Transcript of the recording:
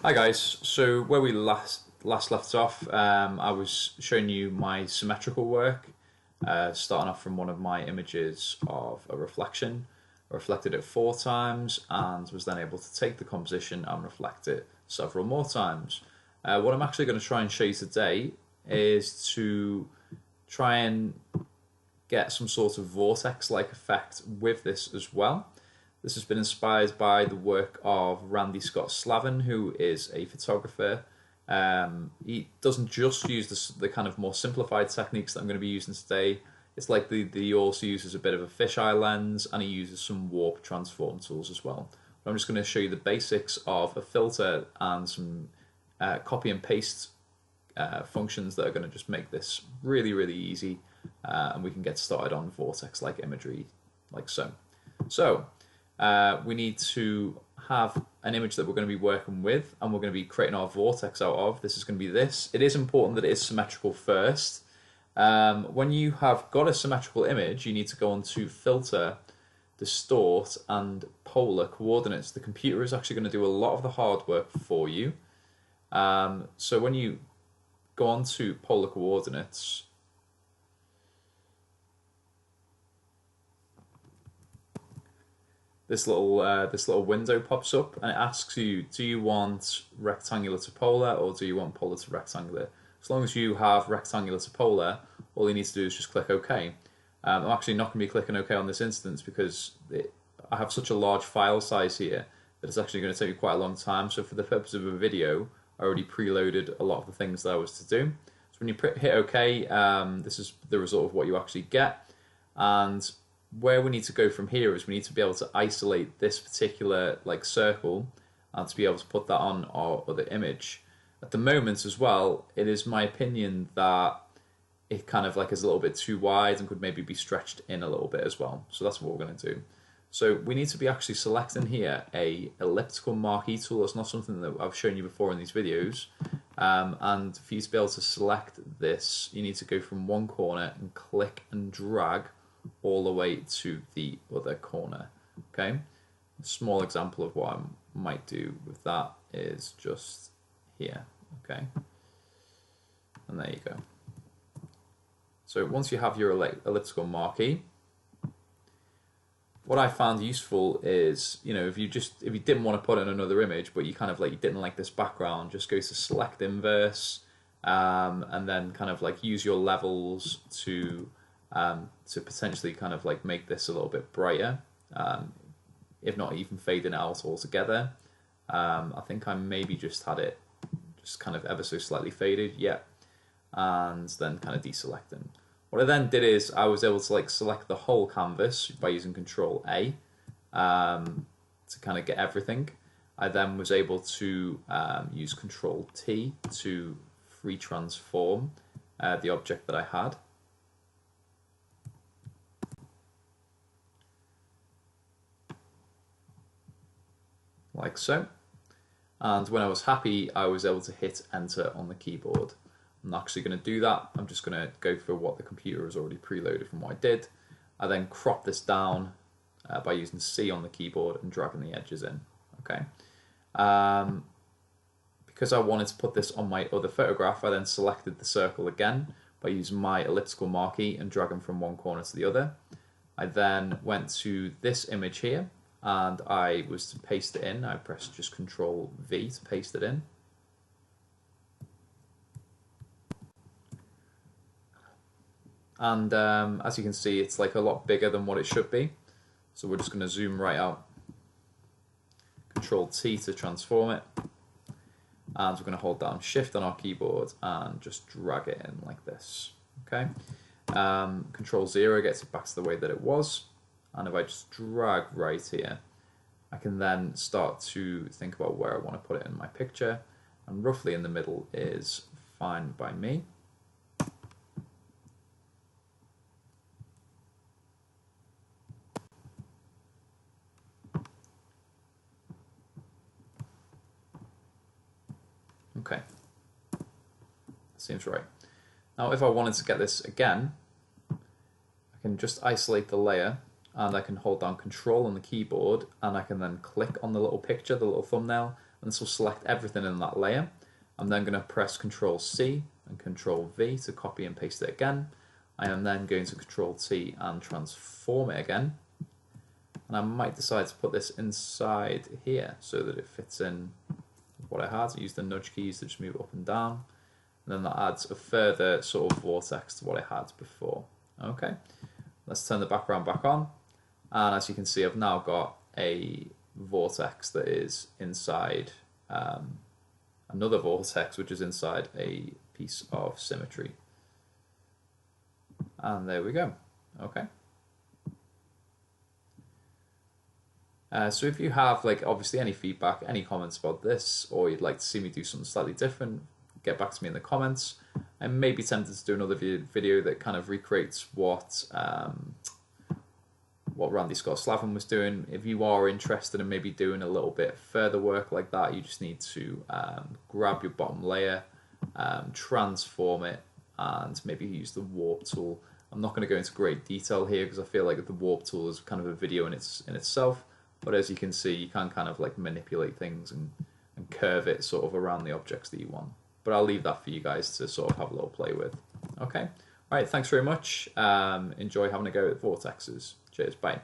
Hi guys, so where we last left off, I was showing you my symmetrical work, starting off from one of my images of a reflection. I reflected it 4 times and was then able to take the composition and reflect it several more times. What I'm actually going to try and show you today is to try and get some sort of vortex-like effect with this as well. This has been inspired by the work of Randy Scott Slavin, who is a photographer. He doesn't just use the kind of more simplified techniques that I'm going to be using today. It's like he also uses a bit of a fisheye lens, and he uses some warp transform tools as well. But I'm just going to show you the basics of a filter and some copy and paste functions that are going to just make this really, really easy, and we can get started on vortex-like imagery like so. We need to have an image that we're going to be working with, and we're going to be creating our vortex out of. This is going to be this. It is important that it is symmetrical first. When you have got a symmetrical image, you need to go on to Filter, Distort, and Polar Coordinates. The computer is actually going to do a lot of the hard work for you. So when you go on to Polar Coordinates, this little window pops up and it asks you, do you want rectangular to polar or do you want polar to rectangular? As long as you have rectangular to polar, all you need to do is just click OK. I'm actually not going to be clicking OK on this instance because I have such a large file size here that it's actually going to take me quite a long time. So for the purpose of a video, I already preloaded a lot of the things that I was to do. So when you hit OK, this is the result of what you actually get. And where we need to go from here is we need to be able to isolate this particular circle and to be able to put that on our other image. At the moment as well, it is my opinion that it kind of is a little bit too wide and could maybe be stretched in a little bit as well. So that's what we're going to do. So we need to be actually selecting here a elliptical marquee tool. That's not something that I've shown you before in these videos. And for you to be able to select this, you need to go from one corner and click and drag all the way to the other corner. Okay, a small example of what I might do with that is just here. Okay, and there you go. So once you have your elliptical marquee, what I found useful is, if you didn't want to put in another image, but you you didn't like this background, just go to select inverse, and then use your levels to potentially make this a little bit brighter, if not even fading it out altogether. I think I maybe just had it just ever so slightly faded, and then deselecting. What I then did is I was able to select the whole canvas by using Control A to get everything. I then was able to use Control T to free transform the object that I had. Like so. And when I was happy, I was able to hit enter on the keyboard. I'm not actually going to do that. I'm just going to go for what the computer has already preloaded from what I did. I then crop this down by using C on the keyboard and dragging the edges in. Okay. Because I wanted to put this on my other photograph, I then selected the circle again by using my elliptical marquee and dragging from one corner to the other. I then went to this image here, and I was to paste it in. I pressed just Control V to paste it in. And as you can see, it's a lot bigger than what it should be. So we're just going to zoom right out. Control T to transform it. And we're going to hold down Shift on our keyboard and just drag it in like this. Okay. Control 0 gets it back to the way that it was. And if I just drag right here, I can then start to think about where I want to put it in my picture. And roughly in the middle is fine by me. Okay, seems right. Now if I wanted to get this again, I can just isolate the layer and I can hold down Control on the keyboard and I can then click on the little picture, the little thumbnail, and this will select everything in that layer. I'm then going to press Control C and Control V to copy and paste it again. I am then going to Control T and transform it again. And I might decide to put this inside here so that it fits in what I had. I use the nudge keys to just move it up and down. And then that adds a further sort of vortex to what I had before. Okay, let's turn the background back on. And as you can see, I've now got a vortex that is inside another vortex, which is inside a piece of symmetry. And there we go. Okay. So if you have, like, obviously any feedback, any comments about this, or you'd like to see me do something slightly different, get back to me in the comments. I may be tempted to do another video that kind of recreates what Randy Scott Slavin was doing. If you are interested in maybe doing a little bit further work like that, you just need to grab your bottom layer, transform it, and maybe use the warp tool. I'm not going to go into great detail here because I feel like the warp tool is kind of a video in itself. But as you can see, you can kind of like manipulate things and curve it sort of around the objects that you want. But I'll leave that for you guys to sort of have a little play with. Okay. All right. Thanks very much. Enjoy having a go at vortexes. Cheers. Bye.